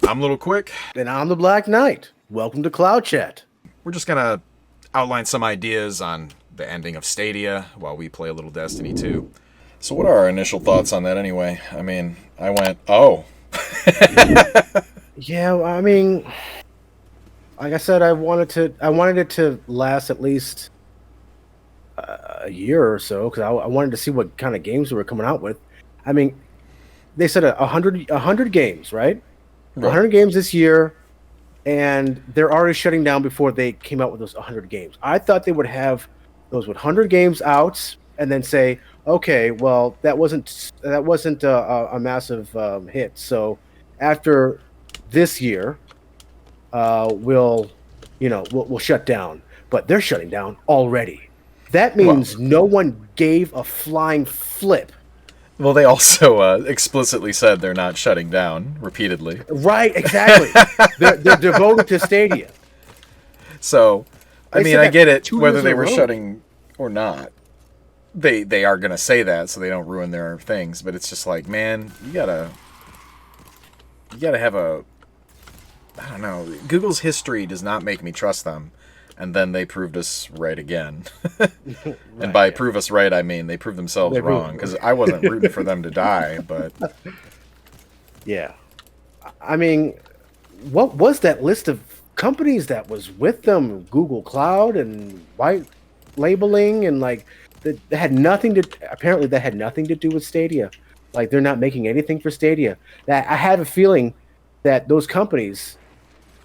I'm a little quick. And I'm the Black Knight. Welcome to Cloud Chat. We're just going to outline some ideas on the ending of Stadia while we play a little Destiny 2. So what are our initial thoughts on that anyway? I mean, I went, oh. Yeah, I mean, like I said, I wanted it to last at least a year or so because I wanted to see what kind of games we were coming out with. I mean, they said 100 games, right? 100 games this year, and they're already shutting down before they came out with those 100 games. I thought they would have those 100 games out and then say, okay, well, that wasn't a massive hit. So after this year, we'll shut down. But they're shutting down already. That means no one gave a flying flip. Well, they also explicitly said they're not shutting down repeatedly. Right, exactly. they're devoted to Stadia. So, I mean, I get it, whether they were shutting or not. They are going to say that so they don't ruin their things, but it's just like, man, you gotta have a, I don't know, Google's history does not make me trust them, and then they proved us right again. And by prove us right, I mean they proved themselves wrong, because I wasn't rooting for them to die, but... Yeah. I mean, what was that list of companies that was with them? Google Cloud and white labeling and like... That had nothing to do with Stadia. Like they're not making anything for Stadia. That I have a feeling that those companies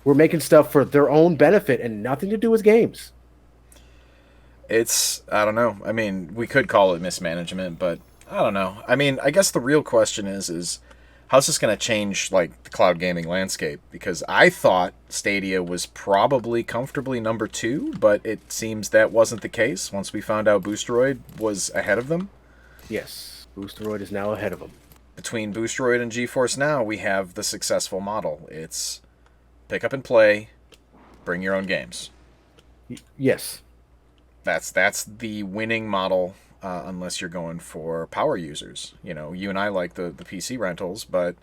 were making stuff for their own benefit and nothing to do with games. I don't know. I mean, we could call it mismanagement, but I don't know. I mean, I guess the real question is how's this going to change like the cloud gaming landscape? Because I thought Stadia was probably comfortably number 2, but it seems that wasn't the case once we found out Boosteroid was ahead of them. Yes, Boosteroid is now ahead of them. Between Boosteroid and GeForce Now, we have the successful model. It's pick up and play, bring your own games. Yes. That's the winning model. Unless you're going for power users. You know, you and I like the PC rentals, but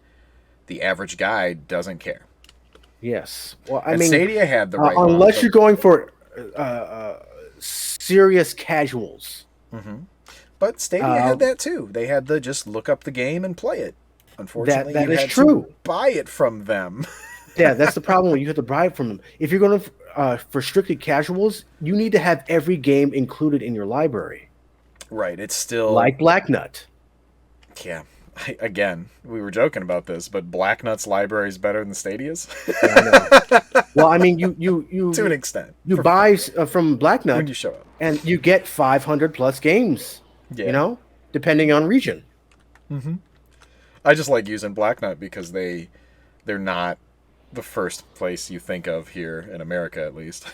the average guy doesn't care. Yes. Well, I mean, Stadia had the right unless you're going for serious casuals. Mm-hmm. But Stadia had that too. They had the just look up the game and play it. Unfortunately, that you is had true. to buy it from them. Yeah, that's the problem. You have to buy it from them. If you're going for strictly casuals, you need to have every game included in your library. Right, it's still... Like Black Nut. Yeah. Again, we were joking about this, but Black Nut's library is better than Stadia's? Yeah, I know. Well, I mean, you to an extent. You buy from Black Nut when you show up. And you get 500+ games, you know, depending on region. Mm-hmm. I just like using Black Nut because they're not the first place you think of here in America, at least.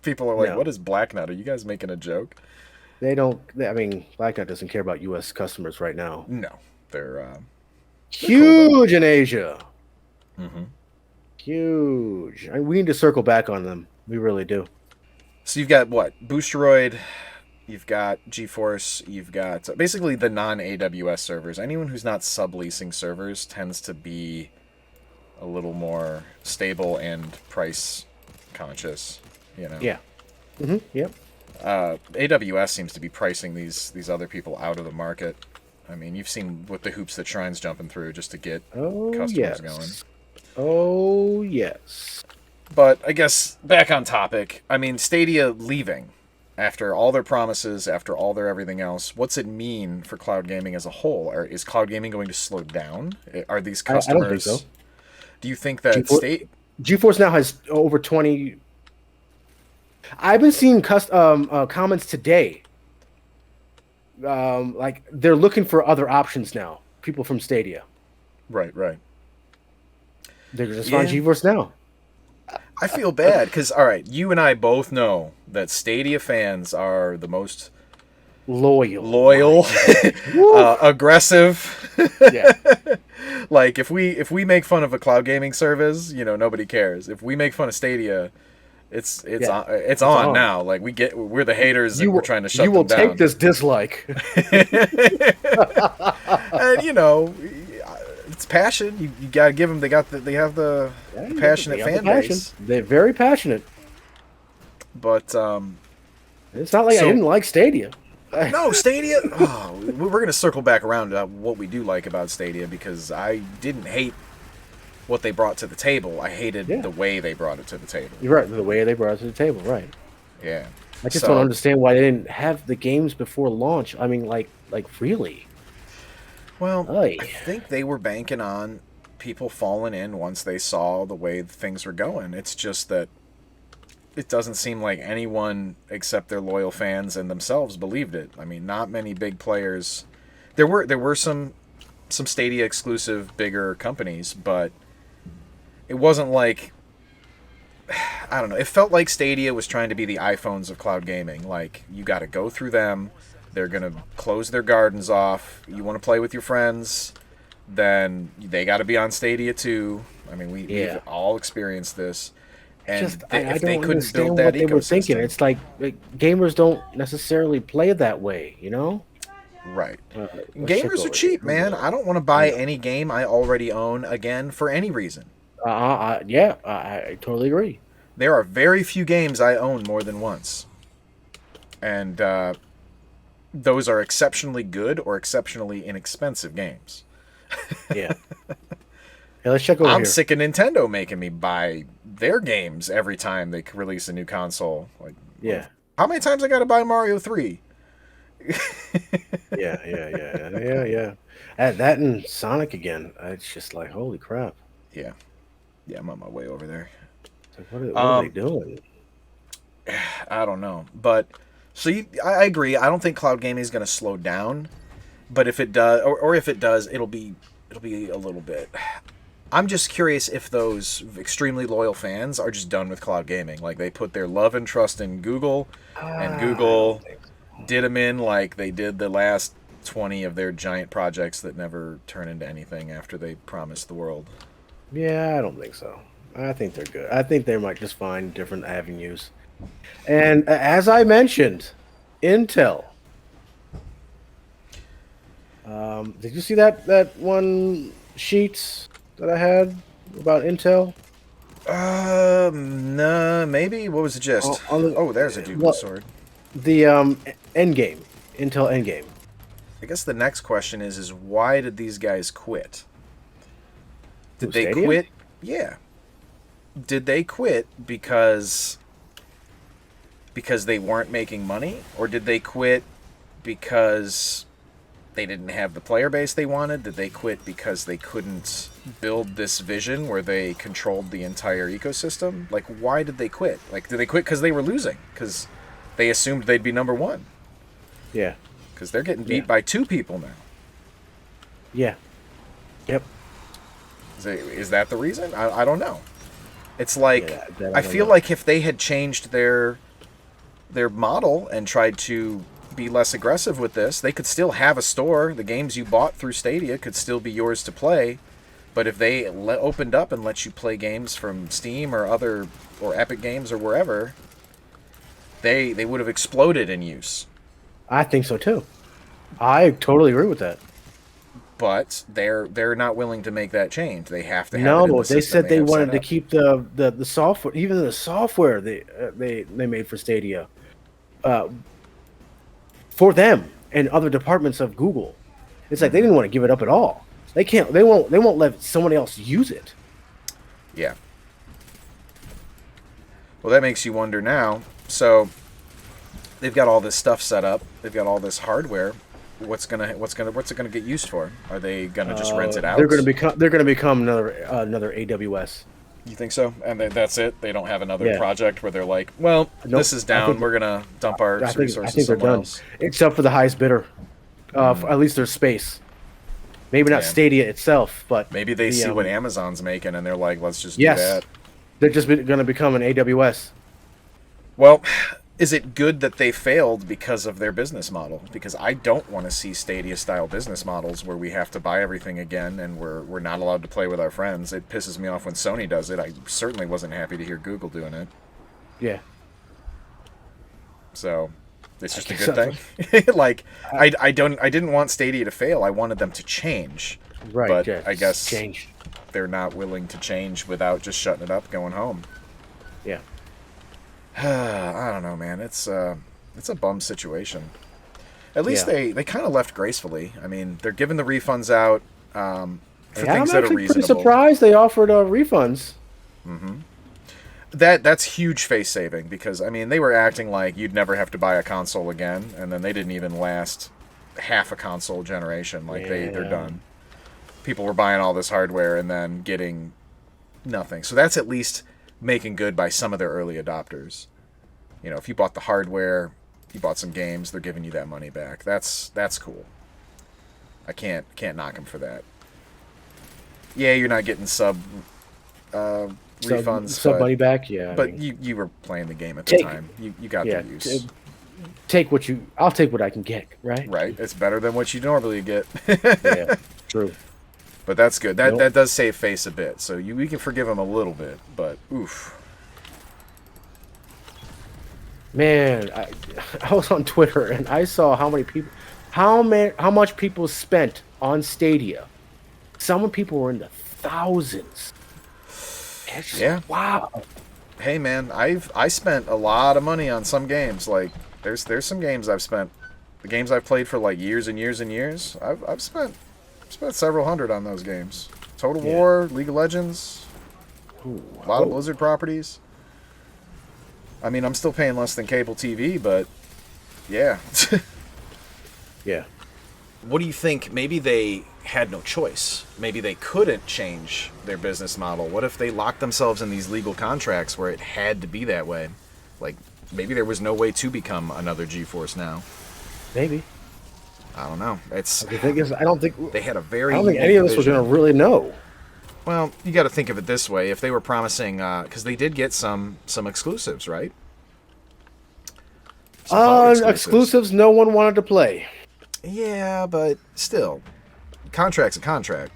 People are like, what is Black Nut? Are you guys making a joke? They don't. I mean, Black Knight doesn't care about U.S. customers right now. No, they're huge cool in Asia. Mm-hmm. Huge. I mean, we need to circle back on them. We really do. So you've got what? Boosteroid. You've got GeForce. You've got basically the non-AWS servers. Anyone who's not subleasing servers tends to be a little more stable and price conscious. You know. Yeah. Mm-hmm. Yep. AWS seems to be pricing these other people out of the market. I mean, you've seen what the hoops that Shrine's jumping through just to get customers going. Oh, yes. But I guess, back on topic, I mean, Stadia leaving after all their promises, after all their everything else, what's it mean for cloud gaming as a whole? Is cloud gaming going to slow down? Are these customers... I don't think so. Do you think that... GeForce now has over 20... I've been seeing comments today. Like they're looking for other options now. People from Stadia. Right. They're just on GeForce Now. I feel bad because, all right, you and I both know that Stadia fans are the most loyal, aggressive. Yeah. Like if we make fun of a cloud gaming service, you know, nobody cares. If we make fun of Stadia, it's on now. Like we're the haters and we're trying to shut them down. You will take this dislike. And you know, it's passion. You gotta give them. They have Yeah, the passionate they have the fan passion. base. They're very passionate. But It's not like I so didn't like Stadia. no Stadia. Oh, we're gonna circle back around to what we do like about Stadia because I didn't hate what they brought to the table. I hated Yeah, the way they brought it to the table. you're right. The way they brought it to the table, right? Yeah. I just don't So understand why they didn't have the games before launch. I mean, like really? well, Oy. I think they were banking on people falling in once they saw the way things were going. It's just that it doesn't seem like anyone except their loyal fans and themselves believed it. I mean, not many big players. There were some Stadia exclusive bigger companies, but it wasn't like I don't know. It felt like Stadia was trying to be the iPhones of cloud gaming. Like you got to go through them. They're gonna close their gardens off. You want to play with your friends, then they got to be on Stadia too. I mean, we've Yeah. all experienced this. And Just I if they don't couldn't build understand that what they were thinking. ecosystem, It's like gamers don't necessarily play that way, you know? right? Let's check Gamers are over here. cheap, man. I don't want to I buy know. any game I already own again for any reason. Yeah, I totally agree. There are very few games I own more than once, and those are exceptionally good or exceptionally inexpensive games. Yeah. Hey, let's check over I'm here. sick of Nintendo making me buy their games every time they release a new console. Like, Yeah. how many times I got to buy Mario 3? Yeah. That and Sonic again. It's just like holy crap. Yeah, yeah, I'm on my way over there. It's like what are they Um, doing? I don't know, but I agree. I don't think cloud gaming is going to slow down, but if it does, or if it does, it'll be a little bit. I'm just curious if those extremely loyal fans are just done with cloud gaming. Like they put their love and trust in Google, and I don't Google think so. did them in like they did the last 20 of their giant projects that never turn into anything after they promised the world. Yeah, I don't think so. I think they're good. I think they might just find different avenues. And as I mentioned, Intel. Did you see that one sheet that I had about Intel? Nah, maybe. What was the gist? On the Oh, there's a dude with a well, sword. the Endgame, Intel Endgame. I guess the next question is why did these guys quit? Who, Did they Stadia? quit? Yeah. Did they quit because they weren't making money, or did they quit because they didn't have the player base they wanted? Did they quit because they couldn't build this vision where they controlled the entire ecosystem? Like, why did they quit? Like, did they quit because they were losing? Because they assumed they'd be number one? Yeah, Because they're getting yeah, beat by two people now. yeah. Yep. Is that the reason? I don't know. It's like Yeah, that I I don't feel know. like if they had changed their model and tried to be less aggressive with this, they could still have a store. The games you bought through Stadia could still be yours to play. But if they opened up and let you play games from Steam or Epic Games or wherever, they would have exploded in use. I think so too. I totally agree with that. But they're not willing to make that change. They have to have it in No, the they system said they they have set wanted to up. keep the software, even the software they made for Stadia, uh, for them and other departments of Google. It's like they Hmm. didn't want to give it up at all. They can't. They won't let someone else use it. Yeah. Well, that makes you wonder now. So they've got all this stuff set up. They've got all this hardware. What's it gonna get used for? Are they gonna just rent it They're going to out? become another AWS. You think so? And that's it. They don't have another Yeah. project where they're like, well, this Nope. is down. We're gonna dump our I resources think they're somewhere done, else. except for the highest bidder. Hmm. At least there's space. Maybe not Yeah. Stadia itself, but Maybe they the see what Amazon's making and they're like, let's just do yes, that. they're just going to become an AWS. Well, is it good that they failed because of their business model? Because I don't want to see Stadia style business models where we have to buy everything again and we're not allowed to play with our friends. It pisses me off when Sony does it. I certainly wasn't happy to hear Google doing it. Yeah, So it's I just a guess good so. thing. Like I didn't want Stadia to fail. I wanted them to change. Right. But Yeah. I guess Change. they're not willing to change without just shutting it up, going home. Yeah. I don't know, man. It's a bum situation. At least Yeah. they kind of left gracefully. I mean, they're giving the refunds out for Yeah, I'm things that are actually pretty reasonable. surprised they offered refunds. That's huge face saving because I mean they were acting like you'd never have to buy a console again, and then they didn't even last half a console generation. Like they're Yeah. done. People were buying all this hardware and then getting nothing. So that's at least making good by some of their early adopters. You know, if you bought the hardware, you bought some games, they're giving you that money back. That's cool. I can't knock them for that. Yeah, you're not getting refunds, Sub but money back. Yeah. I but mean, you were playing the game at the take. time. You got Yeah. the use. Take what you. I'll take what I can get. Right. Right? It's better than what you normally get. Yeah. True. But that's good. That Nope. that does save face a bit. So we can forgive him a little bit, but oof. Man, I was on Twitter and I saw how much people spent on Stadia. Some people were in the thousands. It's just, Yeah. wow. Hey man, I spent a lot of money on some games. Like there's some games I've spent, the games I've played for like years and years and years. I've spent several hundred on those games. Total Yeah. War, League of Legends, Ooh, a lot of Blizzard properties. I mean, I'm still paying less than cable TV, but yeah. yeah. What do you think? Maybe they had no choice. Maybe they couldn't change their business model. What if they locked themselves in these legal contracts where it had to be that way? Like, maybe there was no way to become another GeForce Now. Maybe. I don't know. The thing is, I don't think They had a very. I don't think any unique of us was vision. going to really know. Well, you got to think of it this way: if they were promising, because they did get some exclusives, right? Some cloud Exclusives no one wanted to play. Yeah, but still, contract's a contract.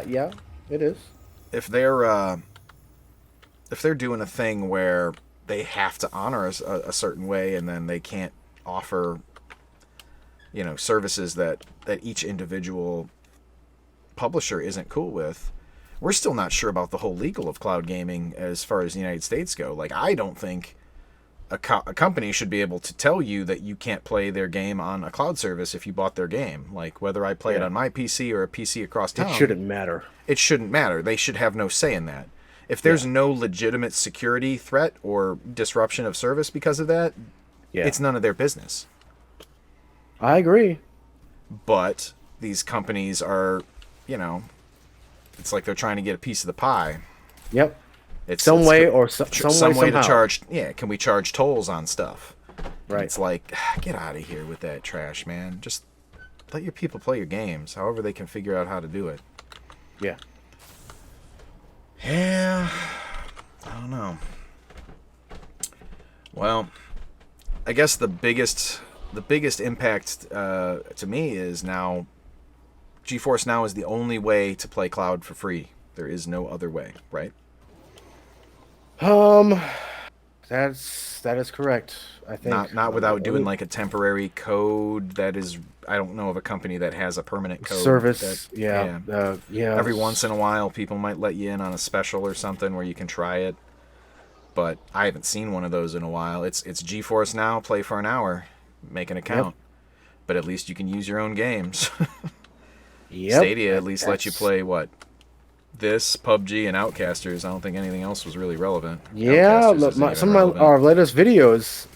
Yeah, it is. If they're doing a thing where they have to honor a certain way, and then they can't offer, services that each individual publisher isn't cool with, we're still not sure about the whole legal of cloud gaming as far as the United States go. Like, I don't think a company should be able to tell you that you can't play their game on a cloud service if you bought their game. Like, whether I play it on my PC or a PC across town, It shouldn't matter. it shouldn't matter. They should have no say in that. If there's no legitimate security threat or disruption of service because of that, it's none of their business. I agree. But these companies are, it's like they're trying to get a piece of the pie. Yep. It's Some it's way co- or some way to somehow. charge. Yeah, can we charge tolls on stuff? And Right. it's like, get out of here with that trash, man. Just let your people play your games, however they can figure out how to do it. Yeah. Yeah, I don't know. Well, I guess the biggest impact to me is now GeForce Now is the only way to play cloud for free. There is no other way, right? That is correct. I think Not without doing like a temporary code that is. I don't know of a company that has a permanent code service. that- Yeah. Every once in a while, people might let you in on a special or something where you can try it. But I haven't seen one of those in a while. It's GeForce Now, play for an hour, make an account. But at least you can use your own games. Yep. Stadia at least lets you That's- play what? This, PUBG, and Outcasters. I don't think anything else was really relevant. Yeah, Outcasters look, isn't even some of relevant. our latest videos,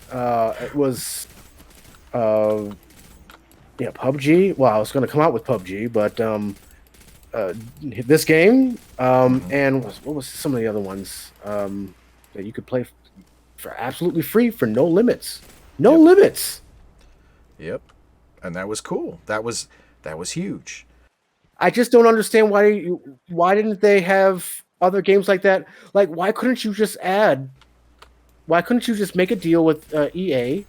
it was, PUBG. Well, I was going to come out with PUBG, but this game, and what was some of the other ones that you could play for absolutely free for no limits, no Yep. limits. Yep, and that was cool. That was huge. I just don't understand why didn't they have other games like that? Like, why couldn't you just make a deal with EA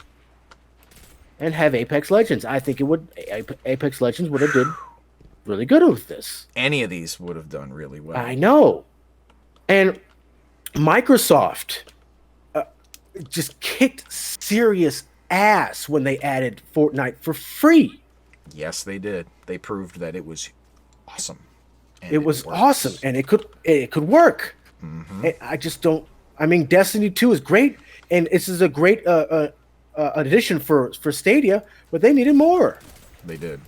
and have Apex Legends? I think Apex Legends would have did really good with this. Any of these would have done really well. I know. And Microsoft just kicked serious ass when they added Fortnite for free. Yes, they did. They proved that it was awesome, and It it was awesome, works. and it could work. Hmm. I just don't. I mean, Destiny 2 is great, and this is a great addition for Stadia, but they needed more. They did.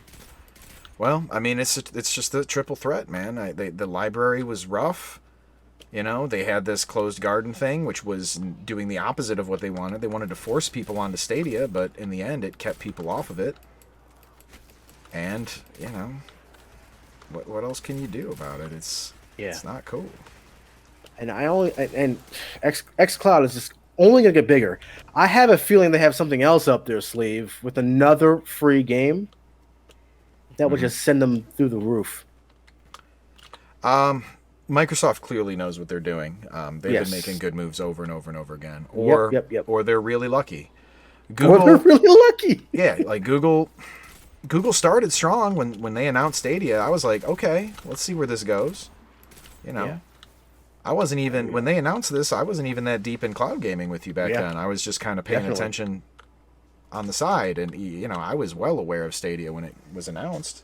Well, I mean, it's just the triple threat, man. The library was rough. You know, they had this closed garden thing, which was doing the opposite of what they wanted. They wanted to force people onto Stadia, but in the end, it kept people off of it. And you know, what else can you do about it? Yeah, It's not cool. and X Cloud is just only gonna get bigger. I have a feeling they have something else up their sleeve with another free game that would Hmm. just send them through the roof. Microsoft clearly knows what they're doing. They've been making Yes. good moves over and over and over again, Yep. Yep. Yep. or they're really lucky. Or they're Google, really lucky. yeah, like Google started strong when they announced Stadia. I was like, okay, let's see where this goes. You Yeah. know, I wasn't even when they announced this. I wasn't even that deep in cloud gaming with you back Yeah. then. I was just kind of paying Definitely. attention on the side, and you know, I was well aware of Stadia when it was announced.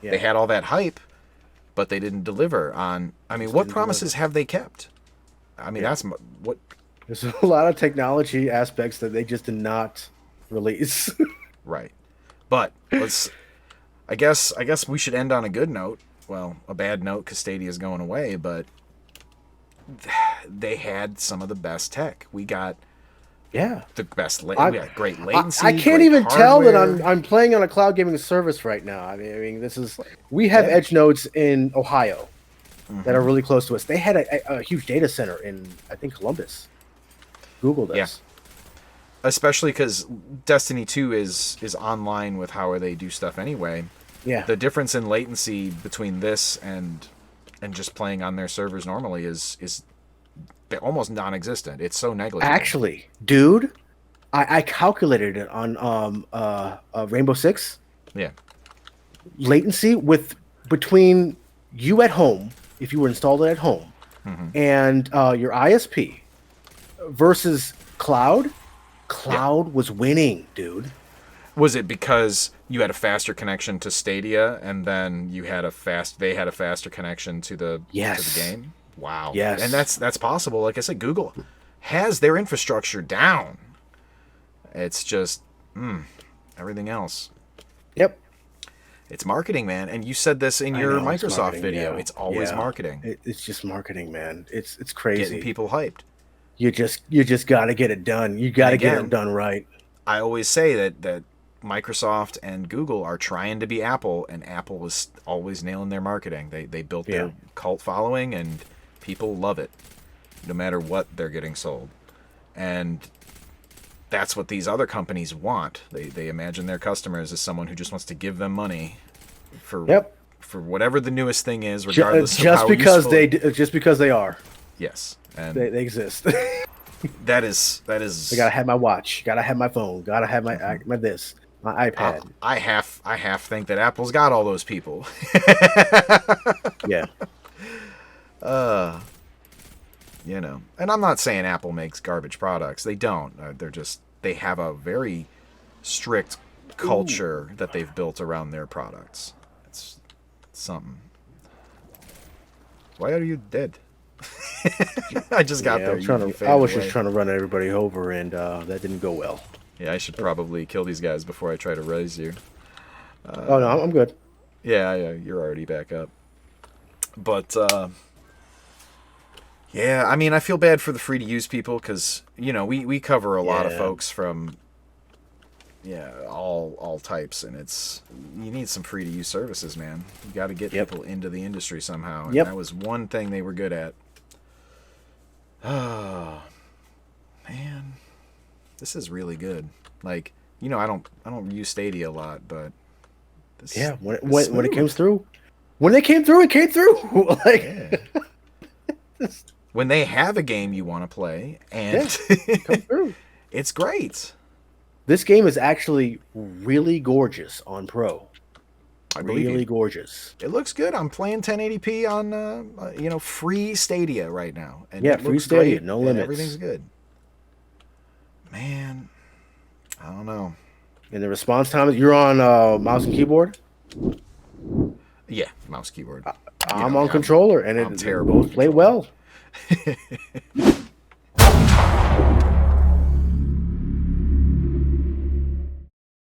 Yeah. They had all that hype, but they didn't deliver on. I mean, Just what didn't promises deliver. have they kept? I mean, Yeah. that's what. There's a lot of technology aspects that they just did not release. Right. But let's. I guess we should end on a good note. Well, a bad note because Stadia is going away, but they had some of the best tech. We got Yeah. the best. I, We got great I latency, can't great even tell that I'm hardware. I'm playing on a cloud gaming service right now. I mean, this is we have Yeah. edge nodes in Ohio that are Hmm. really close to us. They had a huge data center in I think Columbus. Google Yeah. does. Especially because Destiny 2 is online with how they do stuff anyway. Yeah. The difference in latency between this and just playing on their servers normally is almost non-existent. It's so negligible. Actually, dude, I calculated it on Rainbow Six Yeah. latency with between you at home if you were installed it at home Hmm. and your ISP versus cloud. Yeah. Cloud was winning, dude. Was it because you had a faster connection to Stadia and then they had a faster connection to the Yes. game? Wow. And Yes. that's possible. Like I said, Google has their infrastructure down. It's just everything else. Yep. It's marketing, man. And you said this in I your know it's Microsoft marketing. video. Yeah. It's always Yeah. marketing. It's just marketing, man. It's Getting crazy. people hyped. You just got to get it done. You And got to get it again, done right. I always say that Microsoft and Google are trying to be Apple, and Apple is always nailing their marketing. They built Yeah. their cult following, and people love it, no matter what they're getting sold. And that's what these other companies want. They imagine their customers as someone who just wants to give them money for Yep. for whatever the newest thing is, regardless of Just how because useful. just because they are. Yes, and They exist. I that is gotta have my watch. Gotta have my phone. Gotta have my this. My iPad. I half think that Apple's got all those people. Yeah. You know, and I'm not saying Apple makes garbage products. They don't. They have a very strict culture that they've built around their products. It's something. Why are you dead? I just got Yeah. there. I'm trying You to. I faded was away. just trying to run everybody over, and that didn't go well. Yeah, I should probably kill these guys before I try to raise you. Oh no, I'm good. Yeah, you're already back up. But yeah, I mean, I feel bad for the free to use people because you know we cover a lot of Yeah. folks from all types, and you need some free to use services, man. You got to get Yep. people into the industry somehow, and Yep. that was one thing they were good at. Oh man, this is really good. Like you know, I don't use Stadia a lot, but this Yeah. When it, it's when it came smooth. through, when it came through, it came through. Yeah. Like When they have a game you want to play, yeah, and come through. it's great. This game is actually really gorgeous on Pro. I believe Really you. gorgeous. It looks good. I'm playing 1080p on free Stadia right now, and Yeah, it free looks Stadia, great. no And limits. everything's good. Man, I don't know. And the response time is you're on mouse and keyboard. Yeah, mouse keyboard. You I'm know on me, controller, and I'm it terrible both with play controller. well.